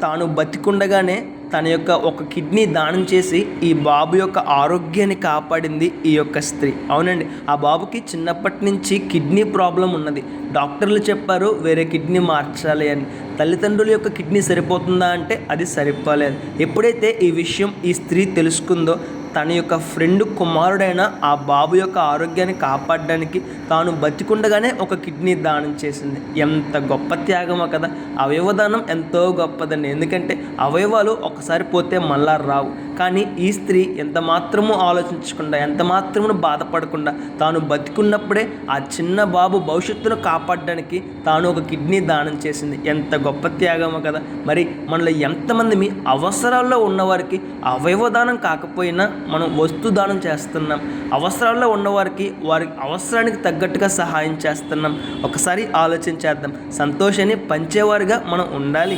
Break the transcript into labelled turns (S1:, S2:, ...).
S1: తాను బతికుండగానే తన యొక్క ఒక కిడ్నీ దానం చేసి ఈ బాబు యొక్క ఆరోగ్యాన్ని కాపాడింది ఈ యొక్క స్త్రీ. అవునండి, ఆ బాబుకి చిన్నప్పటి నుంచి కిడ్నీ ప్రాబ్లం ఉన్నది. డాక్టర్లు చెప్పారు వేరే కిడ్నీ మార్చాలి అని. తల్లిదండ్రుల యొక్క కిడ్నీ సరిపోతుందా అంటే అది సరిపోలేదు. ఎప్పుడైతే ఈ విషయం ఈ స్త్రీ తెలుసుకుందో, తన యొక్క ఫ్రెండ్ కుమారుడైన ఆ బాబు యొక్క ఆరోగ్యాన్ని కాపాడడానికి తాను బతికుండగానే ఒక కిడ్నీ దానం చేసింది. ఎంత గొప్ప త్యాగమో కదా. అవయవదానం ఎంతో గొప్పదండి. ఎందుకంటే అవయవాలు ఒకసారి పోతే మళ్ళా రావు. కానీ ఈ స్త్రీ ఎంత మాత్రమూ ఆలోచించకుండా, ఎంత మాత్రము బాధపడకుండా తాను బతికున్నప్పుడే ఆ చిన్న బాబు భవిష్యత్తును కాపాడడానికి తాను ఒక కిడ్నీ దానం చేసింది. ఎంత గొప్ప త్యాగమో కదా. మరి మనలో ఎంతమంది మీ అవసరాల్లో ఉన్నవారికి అవయవదానం కాకపోయినా మనం వస్తు దానం చేస్తున్నాం, అవసరాల్లో ఉన్నవారికి వారి అవసరానికి తగ్గట్టుగా సహాయం చేస్తున్నాం. ఒకసారి ఆలోచించేద్దాం. సంతోషాన్ని పంచేవారిగా మనం ఉండాలి.